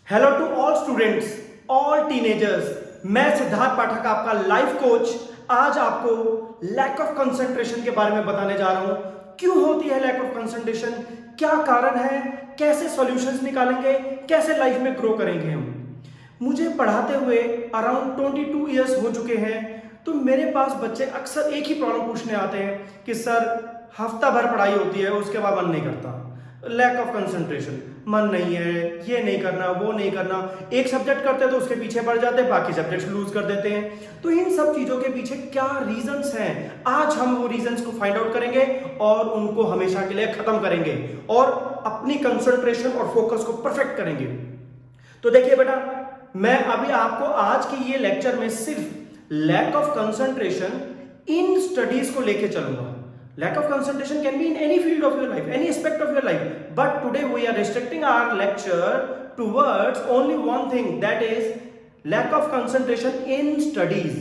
Hello to all students, all teenagers. मैं सिद्धार्थ पाठक, आपका life coach, आज आपको लैक ऑफ कंसंट्रेशन के बारे में बताने जा रहा हूं। क्यों होती है लैक ऑफ कंसंट्रेशन, क्या कारण है, कैसे सॉल्यूशंस निकालेंगे, कैसे लाइफ में ग्रो करेंगे हम। मुझे पढ़ाते हुए अराउंड 22 ईयर्स हो चुके हैं, तो मेरे पास बच्चे अक्सर एक ही प्रॉब्लम पूछने आते हैं कि सर हफ्ता भर पढ़ाई होती है, उसके बाद मन नहीं करता, लैक ऑफ कंसंट्रेशन, मन नहीं है, ये नहीं करना, वो नहीं करना। एक सब्जेक्ट करते हैं तो उसके पीछे पड़ जाते हैं, बाकी सब्जेक्ट्स लूज कर देते हैं। तो इन सब चीजों के पीछे क्या रीजंस हैं, आज हम वो रीजंस को फाइंड आउट करेंगे और उनको हमेशा के लिए खत्म करेंगे और अपनी कंसंट्रेशन और फोकस को परफेक्ट करेंगे। तो देखिए बेटा, मैं अभी आपको आज के ये लेक्चर में सिर्फ lack of concentration in studies को लेके चलूंगा। Lack of concentration can be in any field of your life, any aspect of your life. But today we are restricting our lecture towards only one thing, that is lack of concentration in studies.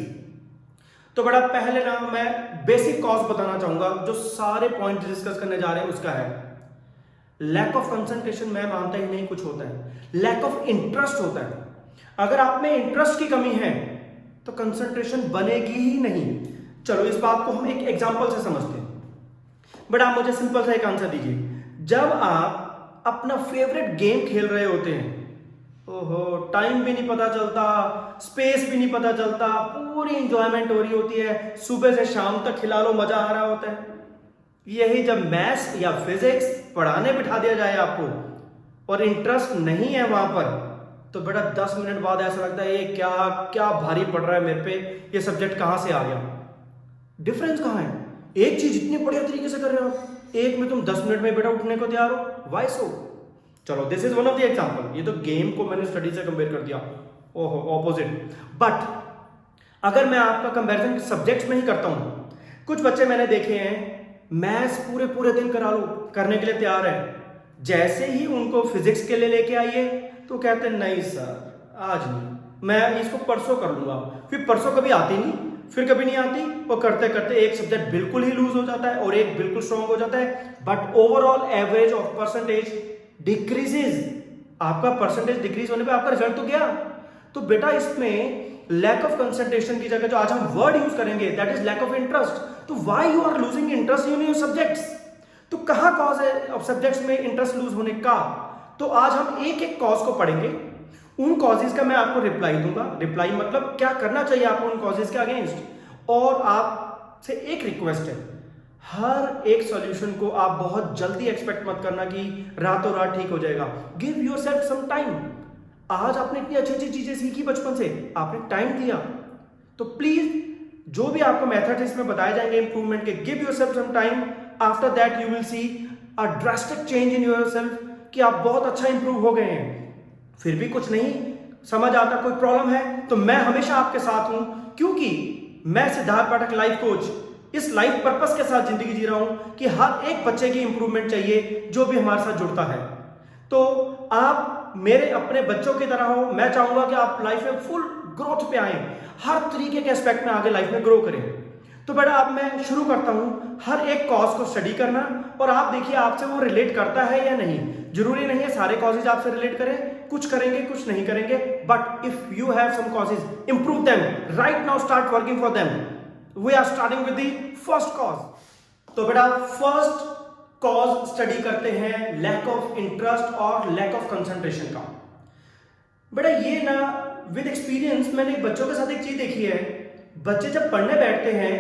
तो बड़ा पहले ना मैं basic cause बताना चाहूंगा, जो सारे point discuss करने जा रहे हैं उसका है लैक ऑफ कंसंट्रेशन। मैं मानता ही नहीं कुछ होता है, लैक ऑफ इंटरेस्ट होता है। अगर आप में इंटरेस्ट की कमी है तो कंसंट्रेशन बनेगी ही नहीं। चलो इस बात को हम एक एग्जांपल से समझते हैं। बट आप मुझे सिंपल सा एक आंसर दीजिए, जब आप अपना फेवरेट गेम खेल रहे होते हैं, ओहो, टाइम भी नहीं पता चलता, स्पेस भी नहीं पता चलता, पूरी इंजॉयमेंट हो रही होती है, सुबह से शाम तक खिला लो, मजा आ रहा होता है। यही जब मैथ्स या फिजिक्स पढ़ाने बिठा दिया जाए आपको और इंटरेस्ट नहीं है वहां पर, तो बेटा 10 मिनट बाद ऐसा लगता है ये क्या क्या भारी पड़ रहा है मेरे पे, ये सब्जेक्ट कहां से आ गया। डिफरेंस कहां है? एक चीज इतनी बढ़िया तरीके से कर रहे हो, एक में तुम 10 मिनट में बेटा उठने को तैयार हो, वाई सो। चलो this is one of the example. ये तो गेम को मैंने स्टडी से कंपेयर कर दिया, ओहो ऑपोजिट। बट अगर मैं आपका कंपैरिजन सब्जेक्ट्स में ही करता हूं, कुछ बच्चे मैंने देखे हैं मैथ्स पूरे पूरे दिन करा लो, करने के लिए तैयार है, जैसे ही उनको फिजिक्स के लिए लेके आइए तो कहते हैं नहीं सर आज नहीं, मैं इसको परसों कर लूंगा। फिर परसों कभी आती नहीं, फिर कभी नहीं आती, वो करते करते एक सब्जेक्ट बिल्कुल ही लूज हो जाता है और एक बिल्कुल स्ट्रॉन्ग हो जाता है। But overall average of percentage decreases. आपका परसेंटेज डिक्रीज होने पे आपका रिजल्ट तो गया। तो बेटा इसमें लैक ऑफ कंसंट्रेशन की जगह जो आज हम वर्ड यूज करेंगे that is lack of interest. तो why you are losing interest in your subjects? तो कहां कॉज है सब्जेक्ट्स में इंटरेस्ट लूज होने का? तो आज हम एक एक कॉज को पढ़ेंगे, उन कॉजेज का मैं आपको रिप्लाई दूंगा। रिप्लाई मतलब क्या करना चाहिए आपको उन कॉजेज के अगेंस्ट। और आपसे एक रिक्वेस्ट है, हर एक सॉल्यूशन को आप बहुत जल्दी एक्सपेक्ट मत करना कि रातों रात ठीक हो जाएगा। Give yourself some time. आज आपने इतनी अच्छी अच्छी चीजें सीखी बचपन से, आपने टाइम दिया, तो प्लीज जो भी आपको मेथड इसमें बताए जाएंगे इंप्रूवमेंट के, give yourself some time. After that you will see a drastic change in yourself कि आप बहुत अच्छा इंप्रूव हो गए हैं। फिर भी कुछ नहीं समझ आता, कोई प्रॉब्लम है, तो मैं हमेशा आपके साथ हूं, क्योंकि मैं सिद्धार्थ पाठक लाइफ कोच इस लाइफ पर्पस के साथ जिंदगी जी रहा हूं कि हर एक बच्चे की इंप्रूवमेंट चाहिए जो भी हमारे साथ जुड़ता है। तो आप मेरे अपने बच्चों की तरह हो, मैं चाहूंगा कि आप लाइफ में फुल ग्रोथ पे आए, हर तरीके के एस्पेक्ट में आगे लाइफ में ग्रो करें। तो बेटा अब मैं शुरू करता हूं हर एक कॉज को स्टडी करना, और आप देखिए आपसे वो रिलेट करता है या नहीं। जरूरी नहीं है सारे कॉजेज आपसे रिलेट करें, कुछ करेंगे कुछ नहीं करेंगे, but if you have some causes improve them right now, start working for them. We are starting with the first cause. तो बेटा फर्स्ट कॉज स्टडी करते हैं लैक ऑफ इंटरेस्ट और लैक ऑफ कंसंट्रेशन का। बेटा ये ना विद एक्सपीरियंस मैंने बच्चों के साथ एक चीज देखी है, बच्चे जब पढ़ने बैठते हैं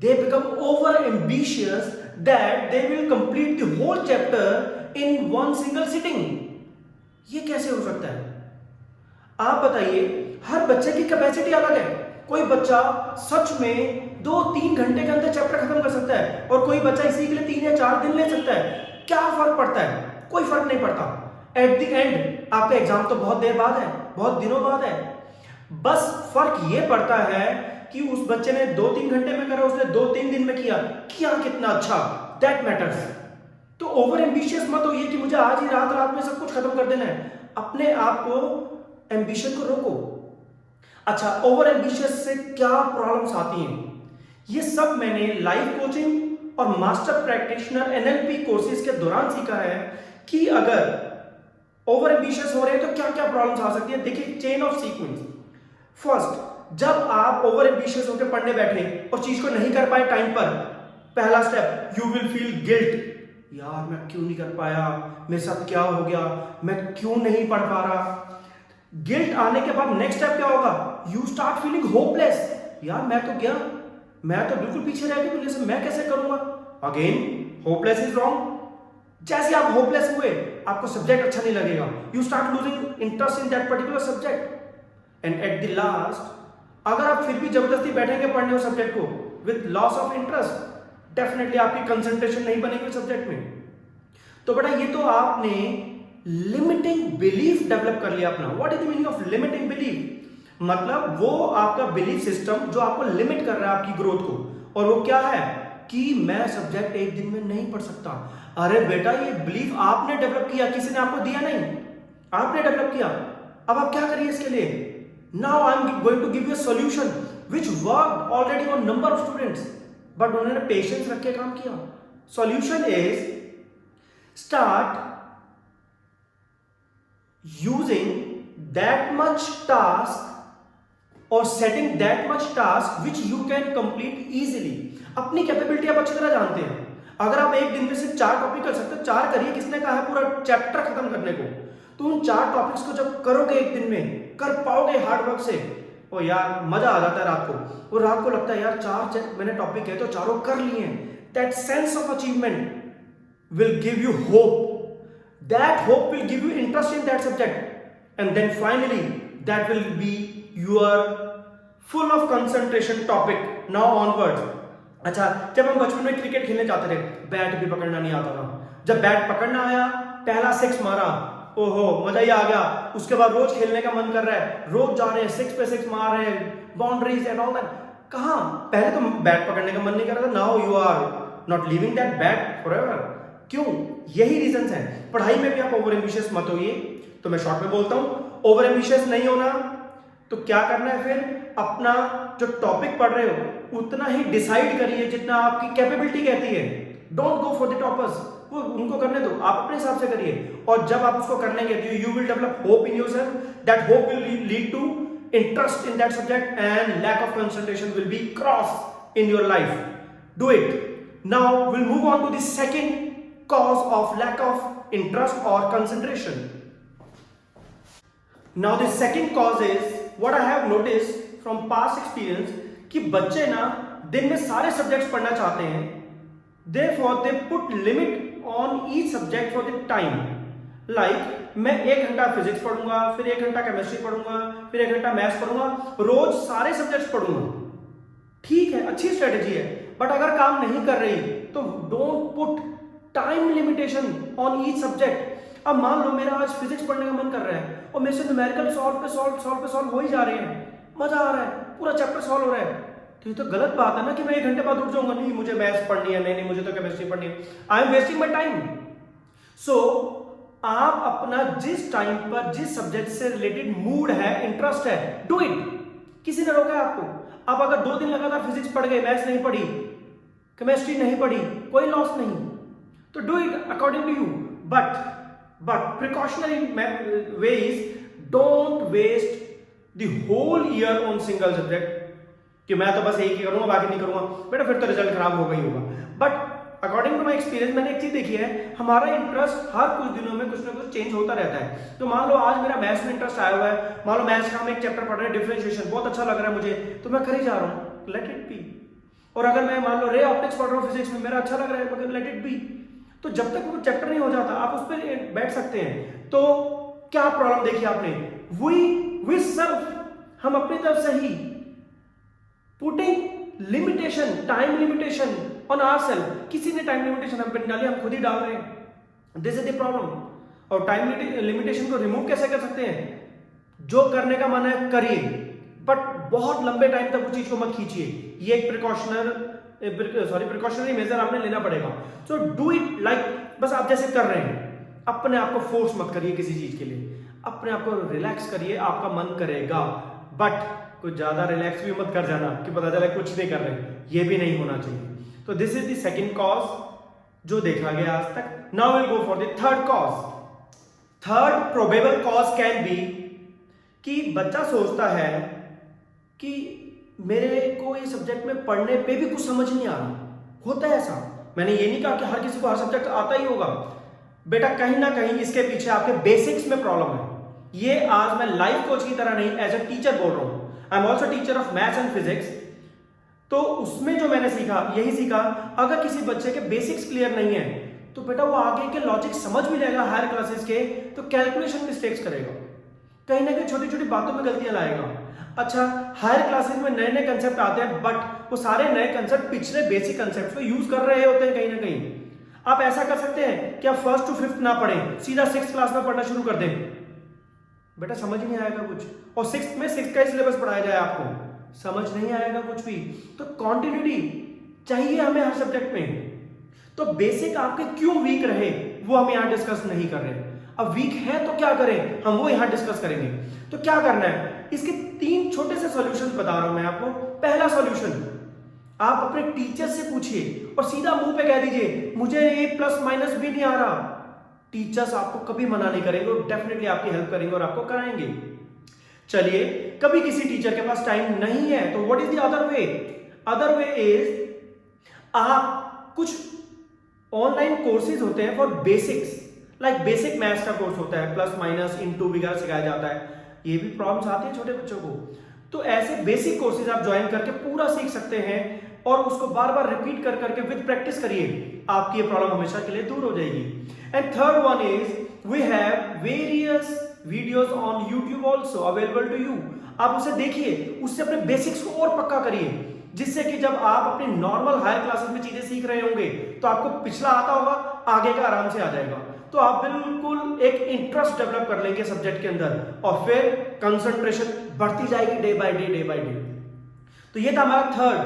they become over ambitious that they will complete the whole chapter in one single sitting। ये कैसे हो सकता है आप बताइए? हर बच्चे की कैपेसिटी अलग है। कोई बच्चा सच में 2-3 घंटे के अंदर चैप्टर खत्म कर सकता है और कोई बच्चा इसी के लिए 3 या 4 दिन ले सकता है। क्या फर्क पड़ता है? कोई फर्क नहीं पड़ता। एट द एंड आपका एग्जाम तो बहुत देर बाद है, बहुत दिनों बाद है। बस फर्क ये पड़ता है कि उस बच्चे ने 2-3 घंटे में करा, उसने 2-3 दिन में किया कितना अच्छा, दैट मैटर्स। तो ओवर एम्बिशियस मत होइए कि मुझे आज ही रात रात में सब कुछ खत्म कर देना है। अपने आप को एम्बिशन को रोको। अच्छा, ओवर एम्बिशियस से क्या प्रॉब्लम्स आती हैं, ये सब मैंने लाइफ कोचिंग और मास्टर प्रैक्टिशनर NLP कोर्सेज के दौरान सीखा है कि अगर ओवर एम्बिशियस हो रहे हैं तो क्या क्या प्रॉब्लम्स आ सकती है, देखिए चेन ऑफ सीक्वेंस। फर्स्ट, जब आप ओवर एम्बिशियस होकर पढ़ने बैठे और चीज को नहीं कर पाए टाइम पर, पहला step, you will feel guilt, यार मैं क्यों नहीं कर पाया, मेरे साथ क्या हो गया, मैं क्यों नहीं पढ़ पा रहा। गिल्ट आने के बाद नेक्स्ट स्टेप क्या होगा, यू स्टार्ट फीलिंग होपलेस, यार मैं तो गया, मैं तो बिल्कुल पीछे रह गया दुनिया से, मैं कैसे करूंगा। Again hopeless is wrong. जैसे आप होपलेस हुए, आपको सब्जेक्ट अच्छा नहीं लगेगा, you start losing interest in that particular subject. And at the last, अगर आप फिर भी जबरदस्ती बैठेंगे पढ़ने उस सब्जेक्ट को with loss of interest, definitely आपकी कंसंट्रेशन नहीं बनेगी सब्जेक्ट में। तो बेटा ये तो आपने लिमिटिंग बिलीफ डेवलप कर लिया अपना। What is the meaning of limiting belief, मतलब वो आपका बिलीफ सिस्टम जो आपको लिमिट कर रहा है आपकी ग्रोथ को, और वो क्या है कि मैं सब्जेक्ट एक दिन में नहीं पढ़ सकता। अरे बेटा ये बिलीफ आपने डेवलप किया, किसी ने आपको दिया नहीं, आपने डेवलप किया। अब आप क्या करिए इसके लिए, now I am going to give you a solution which worked already on number of students, but उन्होंने पेशेंस रख के काम किया। Solution is start using that much task or setting that much task which you can complete easily। अपनी capability आप अच्छी तरह जानते हैं, अगर आप एक दिन में सिर्फ 4 टॉपिक कर सकते हो, 4 करिए, किसने कहा है पूरा चैप्टर खत्म करने को। तो उन 4 टॉपिक्स को जब करोगे एक दिन में, कर पाओगे हार्ड वर्क से, ओ यार मजा आ जाता है रात को, और रात को लगता है यार 4 मैंने टॉपिक है तो चारों कर लिए हैं। That sense of achievement will give you hope, that hope will give you interest in that subject, and then finally that will be your full of concentration topic now onwards। अच्छा, जब हम बचपन में क्रिकेट खेलने जाते थे, bat भी पकड़ना नहीं आता था, जब बैट पकड़ना आया, पहला 6 मारा, ओहो मजा ही आ गया। उसके बाद रोज खेलने का मन कर रहा है, रोज जा रहे हैं, 6 पे 6 मार रहे हैं, बाउंड्रीज एंड ऑल दैट। कहां, पहले तो बैट पकड़ने का मन नहीं कर रहा था, now you are not leaving that bat forever. क्यों, यही रीजंस हैं। पढ़ाई में भी आप ओवर एम्बिशियस मत होइए। तो मैं शॉर्ट में बोलता हूं, ओवर एम्बिशियस नहीं होना, तो क्या करना है फिर, अपना जो टॉपिक पढ़ रहे हो उतना ही डिसाइड करिए जितना आपकी कैपेबिलिटी कहती है। Don't go for the toppers, वो उनको करने दो, आप अपने हिसाब से करिए। और जब आप उसको करने के you will develop hope in yourself, that hope will lead to interest in that subject and lack of concentration will be cross in your life. Do it. Now will move on to the second cause of lack of interest or concentration। Now the second cause is what I have noticed from past experience कि बच्चे ना दिन में सारे subjects पढ़ना चाहते हैं, therefore they put limit on each subject for the time। Like मैं 1 घंटा फिजिक्स पढ़ूंगा, फिर 1 घंटा केमिस्ट्री पढ़ूंगा, फिर 1 घंटा मैथ्स पढ़ूंगा, रोज सारे सब्जेक्ट्स पढ़ूंगा। ठीक है, अच्छी स्ट्रेटेजी है, बट अगर काम नहीं कर रही तो don't put time limitation on each subject. अब मान लो मेरा आज फिजिक्स पढ़ने का मन कर रहा है और मेरे से न्यूमेरिकल सॉल्व हो ही जा रहे हैं, मजा आ रहा है, पूरा चैप्टर सॉल्व हो रहा है, तो ये तो गलत बात है ना कि मैं 1 घंटे बाद उठ जाऊंगा, नहीं मुझे मैथ्स पढ़नी है, नहीं मुझे तो केमिस्ट्री पढ़नी है, I am wasting my time. So आप अपना जिस टाइम पर जिस सब्जेक्ट से रिलेटेड मूड है, इंटरेस्ट है, डू इट। किसी ने रोका है आपको? आप अगर 2 दिन लगातार फिजिक्स पढ़ गए, मैथ्स नहीं पढ़ी, केमिस्ट्री नहीं पढ़ी, कोई लॉस नहीं, तो do it according to you, but precautionary way is don't waste the whole year on single subject कि मैं तो बस एक ही करूंगा बाकी नहीं करूंगा, बेटा फिर तो रिजल्ट खराब होगा ही होगा। But according to my experience मैंने एक चीज देखी है, हमारा इंटरेस्ट हर कुछ दिनों में कुछ ना कुछ चेंज होता रहता है। तो मान लो आज मेरा मैथ्स में इंटरेस्ट आया हुआ है, मान लो मैथ्स का हम एक चैप्टर पढ़ रहे हैं डिफरेंशिएशन, बहुत अच्छा लग रहा है मुझे, तो मैं कर ही जा रहा हूँ, लेट इट बी। और अगर मैं मान लो रे ऑप्टिक्स पढ़ रहा हूँ फिजिक्स में, मेरा अच्छा लग रहा है, लेट इट बी। तो जब तक वो चैप्टर नहीं हो जाता आप उस पर बैठ सकते हैं। तो क्या प्रॉब्लम देखी आपने, वी सेल्फ, हम अपनी तरफ से ही putting limitation, time limitation on ourselves. किसी ने टाइम लिमिटेशन हम पे डाली, हम खुद ही डाल रहे हैं, दिस इज द प्रॉब्लम। और टाइम लिमिटेशन को रिमूव कैसे कर सकते हैं, जो करने का मन है करिए, बट बहुत लंबे टाइम तक उस चीज को मत खींचिए। ये एक प्रिकॉशनरी मेजर आपने लेना पड़ेगा। सो डू इट लाइक, बस आप जैसे कर रहे हैं, अपने आप को फोर्स मत करिए किसी चीज के लिए, अपने आप को रिलैक्स करिए, आपका मन करेगा, बट कुछ ज्यादा रिलैक्स भी मत कर जाना कि पता चले कुछ नहीं कर रहे, ये भी नहीं होना चाहिए। तो this is the second cause जो देखा गया आज तक। Now will go for the third cause. Third probable cause can be कि बच्चा सोचता है कि मेरे को ये सब्जेक्ट में पढ़ने पे भी कुछ समझ नहीं आ रहा। होता है ऐसा, मैंने ये नहीं कहा कि हर किसी को हर सब्जेक्ट आता ही होगा। बेटा कहीं ना कहीं इसके पीछे आपके बेसिक्स में प्रॉब्लम है। ये आज मैं लाइफ कोच की तरह नहीं, एज ए टीचर बोल रहा हूं। I am also teacher of maths and physics. तो उसमें जो मैंने सीखा, यही सीखा, अगर किसी बच्चे के बेसिक्स क्लियर नहीं है तो बेटा वो आगे के लॉजिक समझ भी लेगा हायर क्लासेस के, तो कैलकुलेशन मिस्टेक्स करेगा, कहीं ना कहीं छोटी छोटी बातों में गलतियां लाएगा। अच्छा, हायर क्लासेस में नए नए कंसेप्ट आते हैं, बट वो सारे नए कंसेप्ट पिछले बेसिक कंसेप्ट को यूज कर रहे होते हैं कहीं ना कहीं। आप ऐसा कर सकते हैं कि आप 1st to 5th ना पढ़ें, सीधा 6th क्लास में पढ़ना शुरू कर दें, बेटा समझ नहीं आएगा कुछ। और 6th में 6th का ही सिलेबस पढ़ाया जाए आपको, समझ नहीं आएगा कुछ भी। तो कॉन्टिन्यूटी चाहिए हमें हर सब्जेक्ट में। तो बेसिक आपके क्यों वीक रहे वो हम यहां डिस्कस नहीं कर रहे। अब वीक है तो क्या करें, हम वो यहां डिस्कस करेंगे। तो क्या करना है, इसके 3 छोटे से सॉल्यूशंस बता रहा हूं मैं आपको। पहला सॉल्यूशन, आप अपने टीचर से पूछिए और सीधा मुंह पे कह दीजिए मुझे ये प्लस माइनस भी नहीं आ रहा। टीचर्स आपको कभी मना नहीं करेंगे और डेफिनेटली आपकी हेल्प करेंगे और आपको कराएंगे। चलिए, कभी किसी टीचर के पास टाइम नहीं है तो what is the other way? Other way is आप कुछ ऑनलाइन कोर्सेज होते हैं for basics, like basic maths का कोर्स होता है, प्लस माइनस इनटू वगैरह सिखाया जाता है। ये भी प्रॉब्लम्स आती है छोटे बच्चों को, तो ऐसे बेसिक कोर्सेज आप ज्वाइन करके पूरा सीख सकते हैं और उसको बार बार रिपीट कर करके विद प्रैक्टिस करिए, आपकी ये प्रॉब्लम हमेशा के लिए दूर हो जाएगी। And third one is we have various videos on YouTube also available to you. आप उसे देखिए, उससे अपने बेसिक्स को और पक्का करिए, जिससे कि जब आप अपनी नॉर्मल हायर क्लासेस में चीजें सीख रहे होंगे तो आपको पिछला आता होगा, आगे का आराम से आ जाएगा। तो आप बिल्कुल एक इंटरेस्ट डेवलप कर लेंगे सब्जेक्ट के अंदर और फिर कंसंट्रेशन बढ़ती जाएगी day by day, day by day. तो ये था हमारा थर्ड,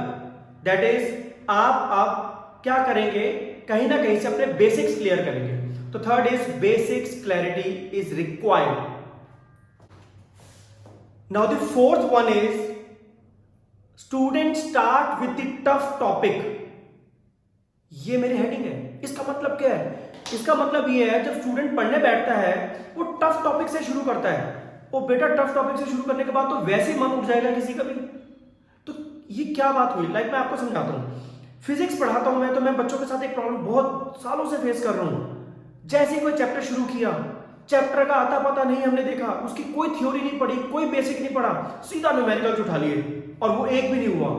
दैट इज आप क्या करेंगे, कहीं ना कहीं से अपने बेसिक्स क्लियर करेंगे। तो third is basics clarity is required. Now the fourth one is student start with the tough topic. ये मेरी हेडिंग है। इसका मतलब क्या है? इसका मतलब ये है जब स्टूडेंट पढ़ने बैठता है वो टफ टॉपिक से शुरू करता है। वो बेटा टफ टॉपिक से शुरू करने के बाद तो वैसे ही मन उठ जाएगा किसी का भी। तो ये क्या बात हुई? लाइक मैं आपको समझाता हूं, फिजिक्स पढ़ाता हूं मैं, तो मैं बच्चों के साथ एक प्रॉब्लम बहुत सालों से फेस कर रहा हूं। जैसे ही कोई चैप्टर शुरू किया, चैप्टर का आता पता नहीं हमने देखा, उसकी कोई थ्योरी नहीं पढ़ी, कोई बेसिक नहीं पढ़ा, सीधा न्यूमेरिकल्स उठा लिए और वो एक भी नहीं हुआ।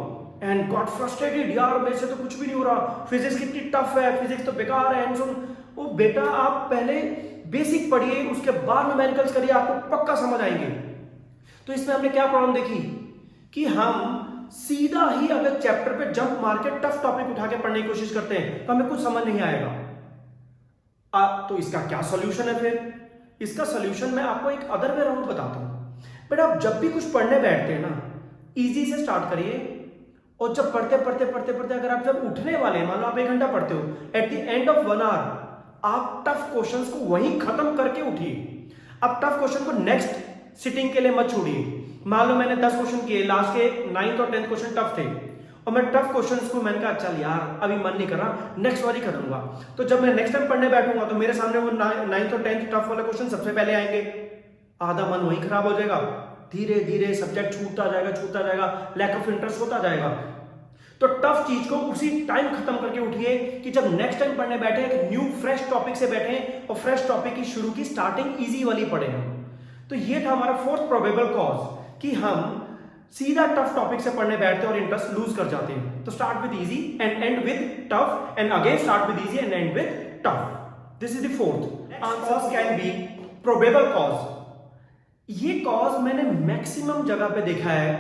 एंड गॉट फ्रस्ट्रेटेड, यार मेरे से तो कुछ भी नहीं हो रहा, फिजिक्स कितनी टफ है, फिजिक्स तो बेकार है। एंड सो वो बेटा आप पहले बेसिक पढ़िए, उसके बाद न्यूमेरिकल्स करिए, आपको पक्का समझ आएंगे। तो इसमें हमने क्या प्रॉब्लम देखी कि हम सीधा ही अगर चैप्टर पे जंप मार के टफ टॉपिक उठा के पढ़ने की कोशिश करते हैं तो हमें कुछ समझ नहीं आएगा। तो इसका क्या सॉल्यूशन है फिर? इसका सॉल्यूशन मैं आपको एक अदर वे राउंड बताता हूं। बट आप जब भी कुछ पढ़ने बैठते हैं ना, इजी से स्टार्ट करिए और जब पढ़ते पढ़ते पढ़ते पढ़ते अगर आप जब उठने वाले हैं, मान लो आप 1 घंटा पढ़ते हो, at the end of 1 hour आप टफ क्वेश्चंस को वहीं खत्म करके उठिए। अब टफ क्वेश्चन को नेक्स्ट सिटिंग के लिए मत छोड़िए। मान लो मैंने 10 क्वेश्चन किए, लास्ट के 9th और 10th क्वेश्चन टफ थे और मैं टफ क्वेश्चंस को मैंने कहा चल यार अभी मन नहीं कर रहा, नेक्स्ट वाली करूंगा। तो जब मैं नेक्स्ट टाइम पढ़ने बैठूंगा तो मेरे सामने वो 9th और 10th टफ वाले क्वेश्चन सबसे पहले आएंगे, आधा मन वहीं खराब हो जाएगा, धीरे धीरे सब्जेक्ट छूटता जाएगा, लैक ऑफ इंटरेस्ट होता जाएगा। तो टफ चीज को उसी टाइम खत्म करके उठिए कि जब नेक्स्ट टाइम पढ़ने बैठे एक न्यू फ्रेश टॉपिक से बैठे और फ्रेश टॉपिक की शुरू की स्टार्टिंग इजी वाली पढ़े हम। तो ये था हमारा फोर्थ प्रोबेबल कॉज कि हम सीधा टफ टॉपिक से पढ़ने बैठते हैं और इंटरेस्ट लूज कर जाते हैं। तो start with easy and and with tough and again start with easy and and with tough. This is the fourth answer can be probable cause. ये कॉज मैंने मैक्सिमम जगह पे देखा है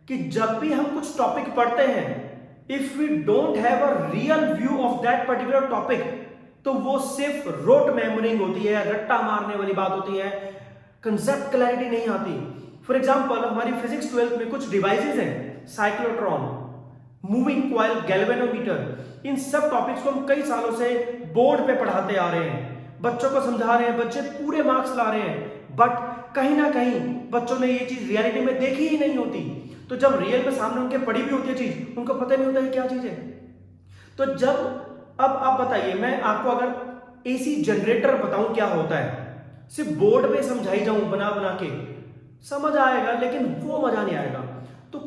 कि जब भी हम कुछ टॉपिक पढ़ते हैं, if we don't have a real view of that particular topic, तो वो सिर्फ रोट मेमोरिंग होती है, रट्टा मारने वाली बात होती है, कंसेप्ट क्लैरिटी नहीं आती। फॉर एग्जाम्पल हमारी फिजिक्स 12th में कुछ डिवाइसेज हैं, साइक्लोट्रॉन, मूविंग कॉइल, गैल्वेनोमीटर, इन सब टॉपिक्स को हम कई सालों से बोर्ड पे पढ़ाते आ रहे हैं, बच्चों को समझा रहे हैं, बच्चे पूरे मार्क्स ला रहे हैं, बट कहीं ना कहीं बच्चों ने ये चीज रियलिटी में देखी ही नहीं होती। तो जब रियल में सामने उनके पढ़ी भी होती है चीज, उनको पता नहीं होता है क्या चीज है। तो जब अब आप बताइए, मैं आपको अगर एसी जनरेटर बताऊं क्या होता है, सिर्फ बोर्ड पे समझाई जाऊं बना बना के, समझ आएगा लेकिन वो मजा नहीं आएगा। तो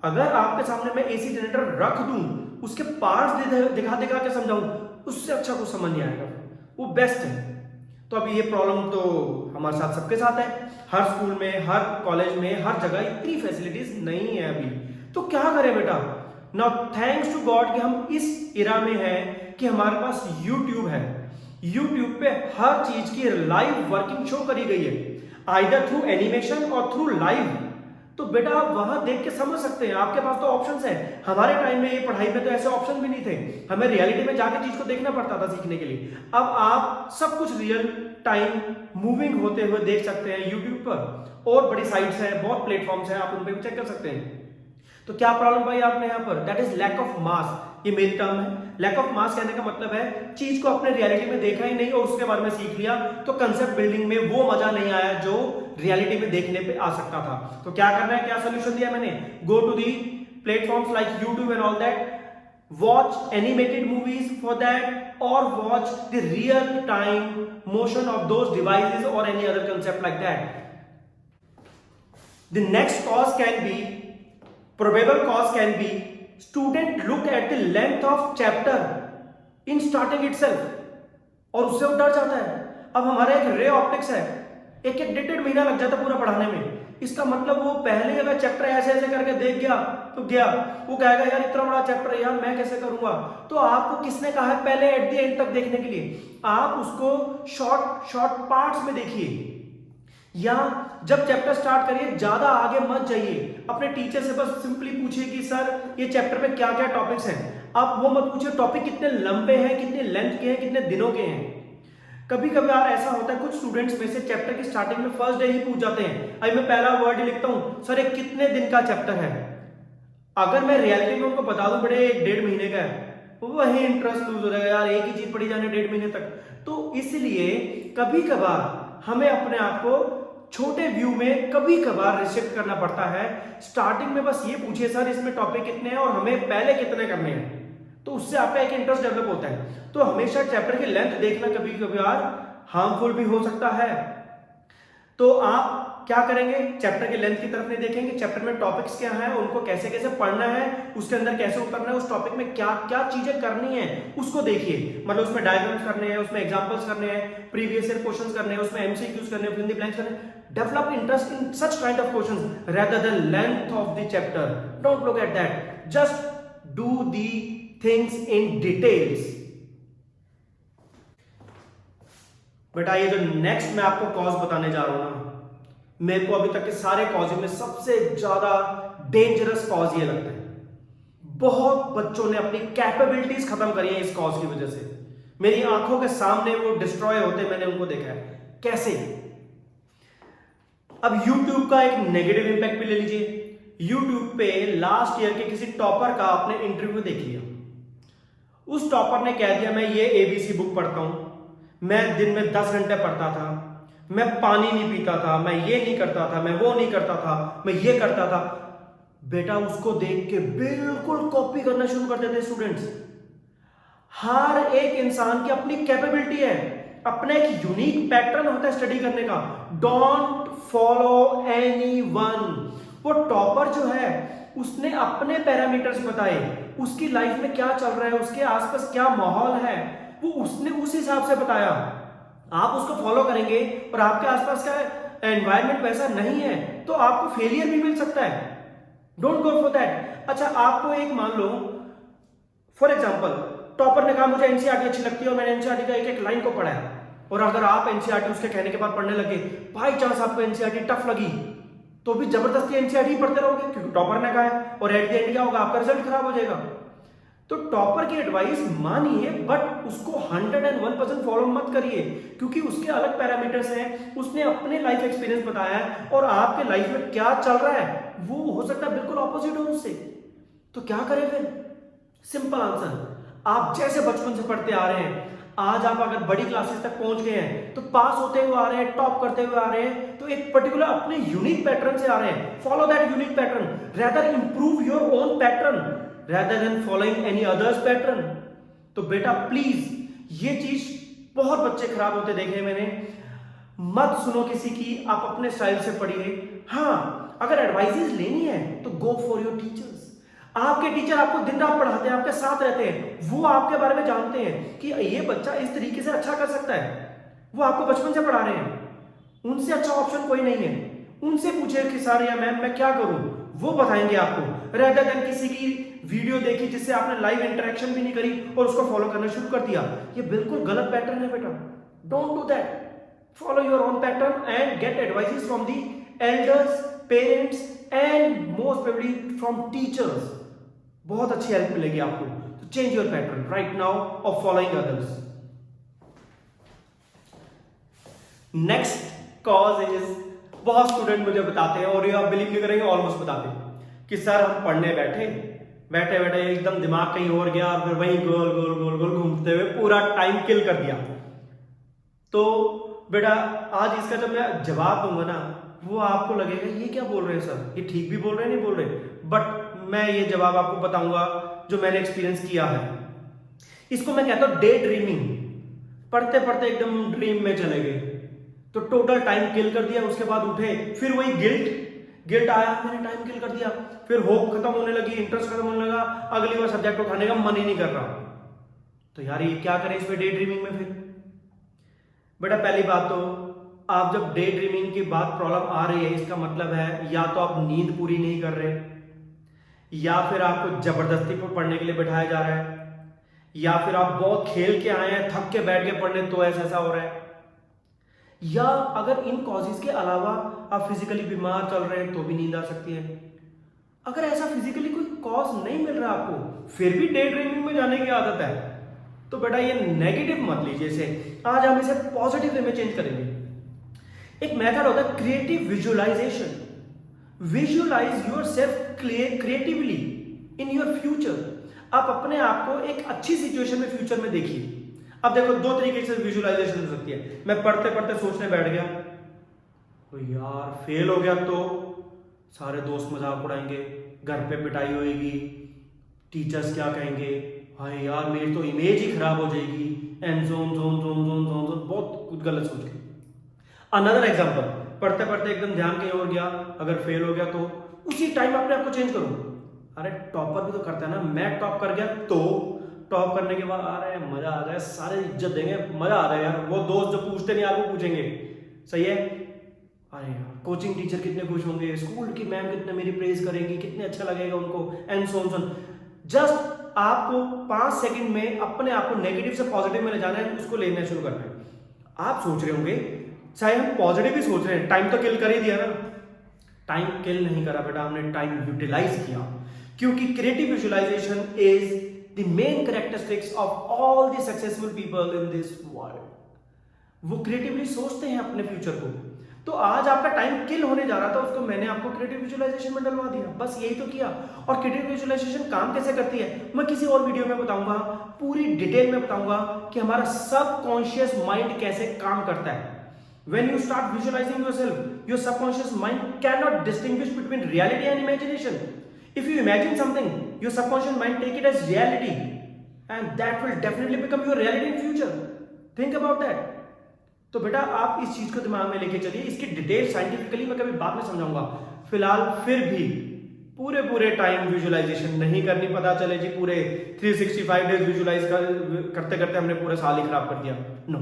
अगर आपके सामने मैं एसी जनरेटर रख दूं, उसके पार्ट्स दिखा दिखा के समझाऊं, उससे अच्छा कुछ समझ नहीं आएगा, वो बेस्ट है। तो अभी ये प्रॉब्लम तो हमारे साथ सबके साथ है, हर स्कूल में, हर कॉलेज में, हर जगह इतनी फैसिलिटीज नहीं है अभी। तो क्या करें बेटा? नाउ थैंक्स टू गॉड कि हम इस इरा में हैं कि हमारे पास यूट्यूब है। यूट्यूब पे हर चीज की लाइव वर्किंग शो करी गई है, आइदर थ्रू एनिमेशन और थ्रू लाइव। तो बेटा आप वहां देख के समझ सकते हैं, आपके पास तो ऑप्शंस है। हमारे टाइम में ये पढ़ाई में तो ऐसे ऑप्शन भी नहीं थे, हमें रियलिटी में जाके चीज को देखना पड़ता था सीखने के लिए। अब आप सब कुछ रियल टाइम मूविंग होते हुए देख सकते हैं यूट्यूब पर, और बड़ी साइट्स हैं, बहुत प्लेटफॉर्म्स हैं, आप उन पर भी चेक कर सकते हैं। तो क्या प्रॉब्लम पाई आपने यहाँ पर? That is lack of mass. ये मेरी टर्म है। लैक ऑफ मास कहने का मतलब है चीज को अपने रियलिटी में देखा ही नहीं और उसके बारे में सीख लिया, तो कंसेप्ट बिल्डिंग में वो मजा नहीं आया जो रियलिटी में देखने पे आ सकता था। तो क्या करना है, क्या सोल्यूशन दिया मैंने? Go to the platforms like YouTube and all that, watch animated movies for that, or watch the real time motion of those devices or any other concept like that. The next cause can be, probable cause can be, student look at the length of chapter in starting itself, और उससे वो डर जाता है। अब हमारा एक ray optics है, एक एक डेढ़ महीना लग जाता पूरा पढ़ाने में। इसका मतलब वो पहले अगर चैप्टर ऐसे ऐसे करके देख गया तो गया, वो कहेगा यार इतना बड़ा चैप्टर है यार मैं कैसे करूंगा। तो आपको किसने कहा है पहले एट द एंड तक देखने के लिए? आप उसको शॉर्ट शॉर्ट पार्ट्स में देखिए, या जब चैप्टर स्टार्ट करिए ज्यादा आगे मत जाइए। अपने टीचर से बस सिंपली पूछिए कि सर ये चैप्टर में क्या क्या टॉपिक्स हैं। आप वो मत पूछिए टॉपिक कितने लंबे हैं, कितने लेंथ के हैं, कितने दिनों के हैं। कभी कभार ऐसा होता है कुछ स्टूडेंट्स में से चैप्टर की स्टार्टिंग में फर्स्ट डे ही पूछ जाते हैं, अभी मैं पहला वर्ड ही लिखता हूं, सर ये कितने दिन का चैप्टर है। अगर मैं रियलिटी में उनको बता दूं बड़े 1.5 महीने का है, वही इंटरेस्ट लूज हो जाएगा, यार एक ही चीज पढ़ी जाने 1.5 महीने तक। तो इसलिए कभी कभार हमें अपने आप को छोटे व्यू में कभी कभार रिस्ट्रिक्ट करना पड़ता है। स्टार्टिंग में बस ये पूछिए सर इसमें टॉपिक कितने हैं और हमें पहले कितने करने हैं, तो उससे आपका एक इंटरेस्ट डेवलप होता है। तो हमेशा चैप्टर की लेंथ देखना कभी कभार हार्मफुल भी हो सकता है। तो आप क्या करेंगे, चैप्टर की लेंथ की तरफ नहीं देखेंगे, चैप्टर में टॉपिक्स क्या हैं, उनको कैसे कैसे पढ़ना है, उसके अंदर कैसे उतरना है, उस टॉपिक में क्या क्या चीजें करनी है उसको देखिए। मतलब उसमें डायग्राम्स करने हैं, उसमें एग्जांपल्स करने हैं, प्रीवियस ईयर क्वेश्चंस करने हैं, उसमें एमसीक्यूज करने हैं, फिल इन द ब्लैंक्स करने हैं। Develop interest in such kind of questions rather than length of the chapter. Don't look at that, just do the things in details. बेटा ये जो नेक्स्ट मैं आपको कॉज बताने जा रहा हूं ना, मेरे को अभी तक के सारे कॉज में सबसे ज्यादा डेंजरस कॉज ये लगता है। बहुत बच्चों ने अपनी कैपेबिलिटीज खत्म करी है इस कॉज की वजह से। मेरी आंखों के सामने वो डिस्ट्रॉय होते मैंने उनको देखा है। कैसे? अब YouTube का एक नेगेटिव इंपैक्ट भी ले लीजिए। YouTube पे लास्ट ईयर के किसी टॉपर का आपने इंटरव्यू देख लिया। उस टॉपर ने कह दिया मैं ये ABC बुक पढ़ता हूं, मैं दिन में 10 घंटे पढ़ता था, मैं पानी नहीं पीता था, मैं ये नहीं करता था, मैं वो नहीं करता था, मैं ये करता था। बेटा उसको देख के बिल्कुल कॉपी करना शुरू कर देते स्टूडेंट्स। हर एक इंसान की अपनी कैपेबिलिटी है, अपना एक यूनिक पैटर्न होता है स्टडी करने का। Don't follow anyone. वो टॉपर जो है उसने अपने पैरामीटर्स बताए, उसकी लाइफ में क्या चल रहा है, उसके आसपास क्या माहौल है, वो उसने उस हिसाब से बताया। आप उसको फॉलो करेंगे और आपके आसपास का एनवायरनमेंट वैसा नहीं है तो आपको फेलियर भी मिल सकता है। Don't go for that. अच्छा आपको एक मान लो फॉर एग्जांपल टॉपर ने कहा मुझे एनसीईआरटी अच्छी लगती है और मैंने एनसीईआरटी का एक एक लाइन को पढ़ा है, और अगर आप एनसीईआरटी उसके कहने के बाद पढ़ने लगे, बाई चांस आपको एनसीईआरटी टफ लगी, तो भी जबरदस्ती एनसीईआरटी पढ़ते रहोगे क्योंकि टॉपर ने कहा है, और एट द एंड क्या होगा, आपका रिजल्ट खराब हो जाएगा। तो टॉपर की एडवाइस मानिए बट उसको 101% फॉलो मत करिए, क्योंकि उसके अलग पैरामीटर्स हैं, उसने अपने लाइफ एक्सपीरियंस बताया है और आपके लाइफ में क्या चल रहा है वो हो सकता है बिल्कुल ऑपोजिट हो उससे। तो क्या करें फिर? सिंपल आंसर, आप जैसे बचपन से पढ़ते आ रहे हैं, आज आप अगर बड़ी क्लासेस तक पहुंच गए हैं तो पास होते हुए आ रहे हैं, टॉप करते हुए आ रहे हैं, तो एक पर्टिकुलर अपने यूनिक पैटर्न से आ रहे हैं। Follow that unique pattern, rather improve your own pattern rather than following any others pattern। तो बेटा प्लीज ये चीज बहुत बच्चे खराब होते देखे मैंने। मत सुनो किसी की, आप अपने स्टाइल से पढ़िए। हाँ, अगर एडवाइजेस लेनी है तो गो फॉर योर टीचर्स। आपके टीचर आपको दिन रात पढ़ाते हैं, आपके साथ रहते हैं, वो आपके बारे में जानते हैं कि ये बच्चा इस तरीके से अच्छा कर सकता है। वो आपको बचपन से पढ़ा रहे हैं, उनसे अच्छा ऑप्शन कोई नहीं है। उनसे पूछे कि सर या मैम मैं क्या करूं, वो बताएंगे आपको, रेदर देन किसी की वीडियो देखी जिससे आपने लाइव इंटरेक्शन भी नहीं करी और उसको फॉलो करना शुरू कर दिया। ये बिल्कुल गलत पैटर्न है बेटा, don't do that. Follow your own pattern and get advices from the elders, parents and most probably from teachers. बहुत अच्छी हेल्प मिलेगी आपको। तो change your pattern right now of following others. Next cause is, बहुत student मुझे बताते हैं और ये आप बिलीव नहीं करेंगे, ऑलमोस्ट बताते हैं कि सर हम पढ़ने बैठे बैठे बैठे एकदम दिमाग कहीं और गया, फिर वहीं गोल गोल गोल गोल घूमते हुए पूरा टाइम किल कर दिया। तो बेटा आज इसका जब मैं जवाब दूंगा ना, वो आपको लगेगा ये क्या बोल रहे हैं सर, ये ठीक भी बोल रहे हैं नहीं बोल रहे, बट मैं ये जवाब आपको बताऊंगा जो मैंने एक्सपीरियंस किया है। इसको मैं कहता हूं डे ड्रीमिंग। पढ़ते पढ़ते एकदम ड्रीम में चले गए, तो टोटल टाइम किल कर दिया। उसके बाद उठे, फिर वही गिल्ट आया, मैंने टाइम किल कर दिया। फिर होप खत्म होने लगी, इंटरेस्ट खत्म होने लगा, अगली बार सब्जेक्ट उठाने का मन ही नहीं कर रहा। तो यार ये क्या करें इसमें डे ड्रीमिंग में। फिर बेटा पहली बात तो, आप जब डे ड्रीमिंग की बात प्रॉब्लम आ रही है, इसका मतलब है या तो आप नींद पूरी नहीं कर रहे, या फिर आपको जबरदस्ती पर पढ़ने के लिए बैठाया जा रहा है, या फिर आप बहुत खेल के आए हैं, थक के बैठ के पढ़ने तो ऐसा हो रहा है, या अगर इन कॉजेज के अलावा आप फिजिकली बीमार चल रहे हैं तो भी नींद आ सकती है। अगर ऐसा फिजिकली कोई कॉज नहीं मिल रहा आपको, फिर भी डे ड्रीमिंग में जाने की आदत है, तो बेटा ये नेगेटिव मत लीजिए इसे। आज हम इसे पॉजिटिव वे में चेंज करेंगे। एक मेथड होता है creative visualisation. Visualise yourself creatively in your future. आप अपने आप को एक अच्छी सिचुएशन में फ्यूचर में देखिए। अब देखो दो तरीके से विजुअलाइजेशन हो सकती है। मैं पढ़ते पढ़ते सोचने बैठ गया, तो यार फेल हो गया तो सारे दोस्त मजाक उड़ाएंगे, घर पे पिटाई होएगी, टीचर्स क्या कहेंगे, हाय यार मेरी तो इमेज ही खराब हो जाएगी, and zone zone zone zone zone zone बहुत कुछ गलत सोच के। अनदर एग्जांपल, पढ़ते पढ़ते एकदम ध्यान कहीं और गया, अगर फेल हो गया तो उसी टाइम अपने आप को चेंज करो। अरे टॉपर भी तो करता है ना, मैं टॉप कर गया तो टॉप करने के बाद अरे मजा आ जाए, सारे इज्जत देंगे, मजा आ जाए यार, वो दोस्त जो पूछते नहीं आपको पूछेंगे, सही है। अरे यार कोचिंग टीचर कितने खुश होंगे, स्कूल की मैम कितने मेरी प्रेज करेंगी, कितने अच्छा लगेगा उनको, एंड सो ऑन। जस्ट आपको 5 सेकंड में अपने आप को नेगेटिव से पॉजिटिव में ले जाना है, उसको लेना शुरू करना है। आप सोच रहे होंगे चाहे हम पॉजिटिव ही सोच रहे हैं, टाइम तो किल कर ही दिया ना। टाइम किल नहीं करा बेटा, हमने टाइम यूटिलाइज किया, क्योंकि creative visualisation is the main characteristics of all the successful people in this world. वो क्रिएटिवली सोचते हैं अपने फ्यूचर को। तो आज आपका टाइम किल होने जा रहा था, उसको मैंने आपको क्रिएटिव विजुअलाइजेशन में डलवा दिया, बस यही तो किया। और क्रिएटिव विजुअलाइजेशन काम कैसे करती है मैं किसी और वीडियो में बताऊंगा, पूरी डिटेल में बताऊंगा कि हमारा सबकॉन्शियस माइंड कैसे काम करता है। When you start visualizing yourself, your subconscious mind cannot distinguish between reality and imagination. If you imagine something, your subconscious mind take it as reality, and that will definitely become your reality in future. Think about that. तो बेटा आप इस चीज को दिमाग में लेके चलिए। इसकी डिटेल साइंटिफिकली मैं कभी बाद में समझाऊंगा। फिलहाल फिर भी पूरे टाइम विजुअलाइजेशन नहीं करनी, पता चले जी पूरे 365 डेज विजुअलाइज करते करते हमने पूरा साल ही खराब कर दिया। नो,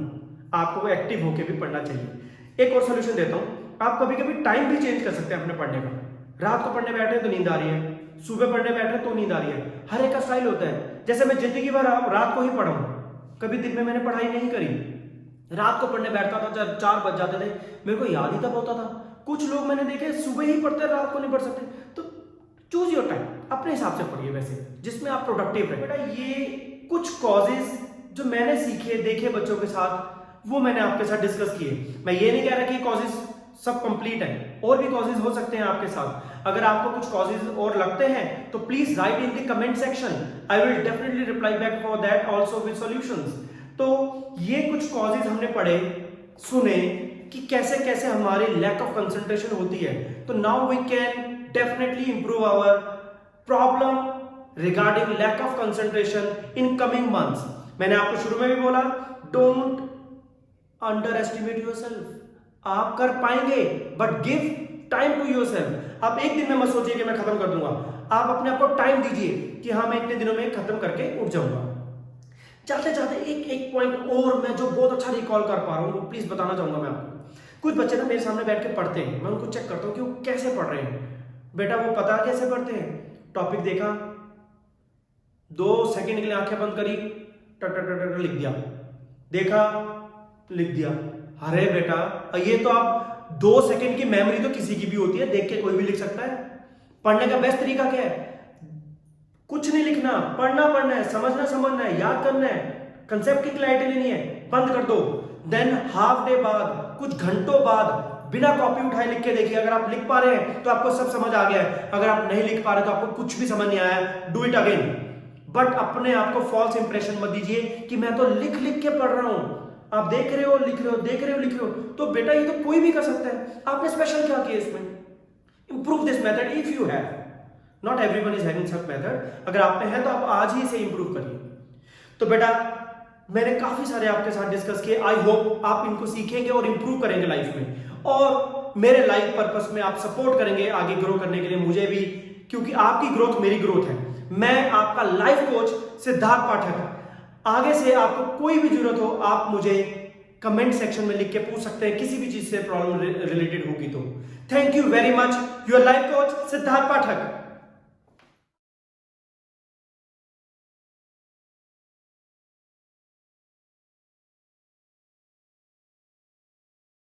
आपको एक्टिव होकर भी पढ़ना चाहिए। एक और सॉल्यूशन देता हूं, आप कभी कभी टाइम भी चेंज कर सकते हैं अपने पढ़ने का। रात को पढ़ने बैठे तो नींद आ रही है, सुबह पढ़ने बैठे तो नींद आ रही है, हर एक का स्टाइल होता है। जैसे मैं जिंदगी भर रात को ही पढ़ा हूं, कभी दिन में मैंने पढ़ाई नहीं करी, रात को पढ़ने बैठता था, 4 बज जाते थे, मेरे को याद ही तब होता था। कुछ लोग मैंने देखे सुबह ही पढ़ते, रात को नहीं पढ़ सकते। तो चूज योर टाइम, अपने हिसाब से पढ़िए वैसे जिसमें आप प्रोडक्टिव रहे। बेटा ये कुछ कॉजेज जो मैंने सीखे देखे बच्चों के साथ, वो मैंने आपके साथ डिस्कस किए। मैं ये नहीं कह रहा कि कॉजेज सब कंप्लीट है, और भी कॉजेज हो सकते हैं आपके साथ। अगर आपको कुछ कॉजेज और लगते हैं तो please right in the comment section, I will definitely reply back for that also with solutions. तो ये कुछ कॉजेज हमने पढ़े, सुने कि कैसे कैसे हमारी लैक ऑफ कंसंट्रेशन होती है। तो now we can definitely improve our problem regarding lack of concentration in coming months. मैंने आपको शुरू में भी बोला, डोंट अंडर एस्टिमेट योरसेल्फ। आप कर पाएंगे, but give time to yourself. आप एक दिन में मत सोचिए कि मैं खत्म कर दूंगा। आप अपने आप को टाइम दीजिए कि हाँ मैं इतने दिनों में खत्म करके उठ जाऊंगा। चाहते चाहते एक पॉइंट और मैं जो बहुत अच्छा रिकॉल कर पा रहा हूं, प्लीज बताना चाहूंगा मैं आपको। कुछ बच्चे ना मेरे सामने बैठ के पढ़ते हैं, मैं उनको चेक करता हूं कि वो कैसे पढ़ रहे हैं। बेटा वो पता कैसे पढ़ते हैं, टॉपिक देखा, 2 सेकंड के लिए आंखें बंद करी, ट लिख दिया, देखा, लिख दिया। अरे बेटा ये तो आप 2 सेकंड की मेमोरी तो किसी की भी होती है, देख के कोई भी लिख सकता है। पढ़ने का बेस्ट तरीका क्या है, कुछ नहीं लिखना, पढ़ना है, समझना है, याद करना है, कंसेप्ट की क्लैरिटी लेनी है, बंद कर दो। देन हाफ डे बाद, कुछ घंटों बाद बिना कॉपी उठाए लिख के देखिए। अगर आप लिख पा रहे हैं तो आपको सब समझ आ गया है, अगर आप नहीं लिख पा रहे तो आपको कुछ भी समझ नहीं आया, डू इट अगेन। बट अपने आप को फॉल्स इंप्रेशन मत दीजिए कि मैं तो लिख लिख के पढ़ रहा हूं। आप देख रहे हो, लिख रहे हो, देख रहे हो, लिख रहे हो, तो बेटा ये तो कोई भी कर सकता है। आपने स्पेशल क्या किया इसमें? Improve this method if you have. Not everyone is having such method. अगर आप में है तो आप आज ही इसे इंप्रूव करिए। तो बेटा मैंने काफी सारे आपके साथ डिस्कस किए, आई होप आप इनको सीखेंगे और इंप्रूव करेंगे लाइफ में, और मेरे लाइफ पर्पस में आप सपोर्ट करेंगे आगे ग्रो करने के लिए मुझे भी, क्योंकि आपकी ग्रोथ मेरी ग्रोथ है। मैं आपका लाइफ कोच सिद्धार्थ पाठक। आगे से आपको कोई भी जरूरत हो आप मुझे कमेंट सेक्शन में लिख के पूछ सकते हैं, किसी भी चीज से प्रॉब्लम रिलेटेड होगी तो। Thank you very much, your life coach Siddharth Pathak.